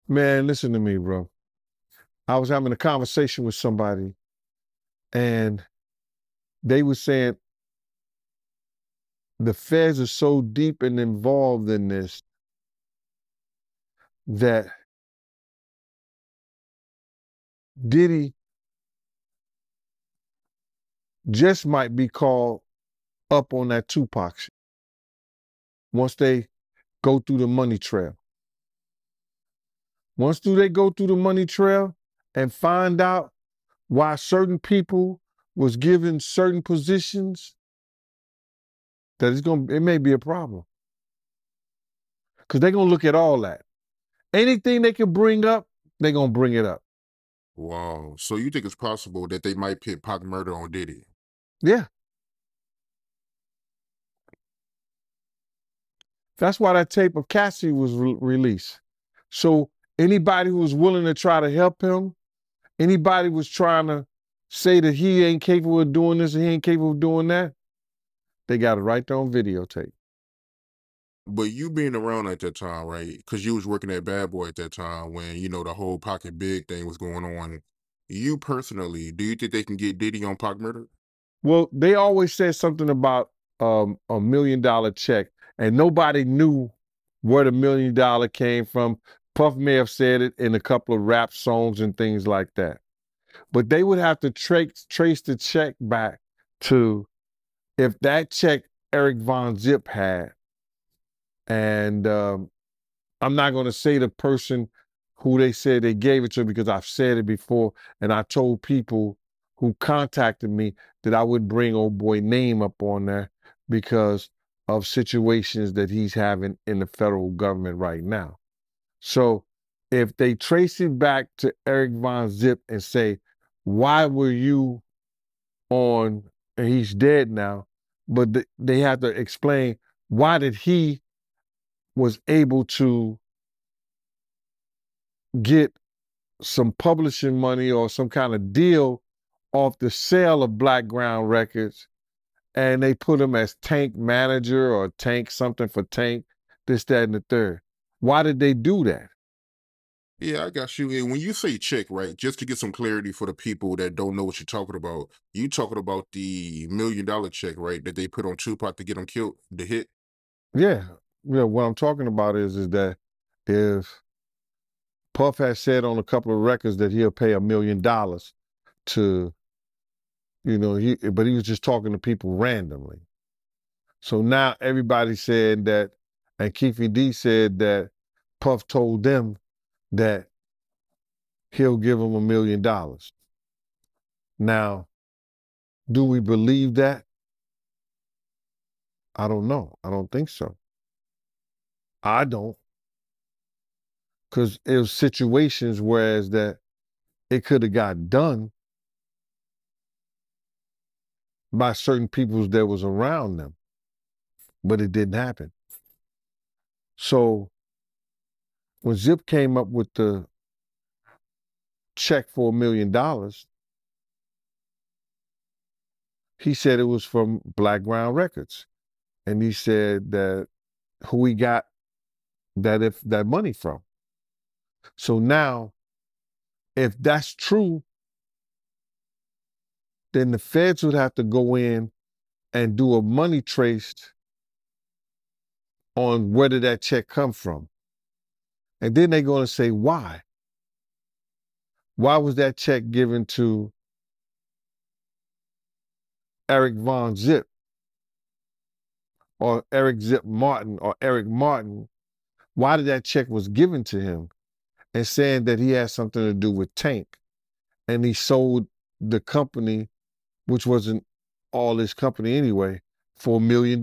Man, listen to me, bro. I was having a conversation with somebody and they were saying the feds are so deep and involved in this that Diddy just might be called up on that Tupac shit once they go through the money trail. Once they go through the money trail and find out why certain people was given certain positions, that it may be a problem. Because they're gonna look at all that. Anything they can bring up, they're gonna bring it up. Wow. So you think it's possible that they might pit Pac murder on Diddy? Yeah. That's why that tape of Cassie was released. So anybody who was willing to try to help him, anybody was trying to say that he ain't capable of doing this and he ain't capable of doing that, they got it right there on videotape. But you being around at that time, right? Because you was working at Bad Boy at that time when, the whole Pocket Big thing was going on. You personally, do you think they can get Diddy on Pac murder? Well, they always said something about $1 million check, and nobody knew where the $1 million came from. Puff may have said it in a couple of rap songs and things like that. But they would have to trace the check back to if that check Eric Von Zip had. And I'm not going to say the person who they said they gave it to because I've said it before. And I told people who contacted me that I would bring old boy name up on there because of situations that he's having in the federal government right now. So if they trace it back to Eric Von Zip and say, why were you on, and he's dead now, but they have to explain why did he was able to get some publishing money or some kind of deal off the sale of Blackground Records, and they put him as Tank manager or Tank something for Tank, this, that, and the third. Why did they do that? Yeah, I got you. And when you say check, right, just to get some clarity for the people that don't know what you're talking about, you talking about the $1 million check, right, that they put on Tupac to get him killed, the hit? Yeah, yeah. What I'm talking about is that if Puff has said on a couple of records that he'll pay $1 million to, but he was just talking to people randomly. So now everybody said that, and Keefe D said that Puff told them that he'll give them $1 million. Now, do we believe that? I don't know. I don't think so. I don't. Because it was situations whereas that it could have got done by certain people that was around them, but it didn't happen. So when Zip came up with the check for $1 million, he said it was from Blackground Records. And he said that who he got that money from. So now, if that's true, then the feds would have to go in and do a money trace on where did that check come from. And then they're going to say, why? Why was that check given to Eric Von Zip or Eric Zip Martin or Eric Martin? Why did that check was given to him and saying that he had something to do with Tank and he sold the company, which wasn't all his company anyway, for $1 million?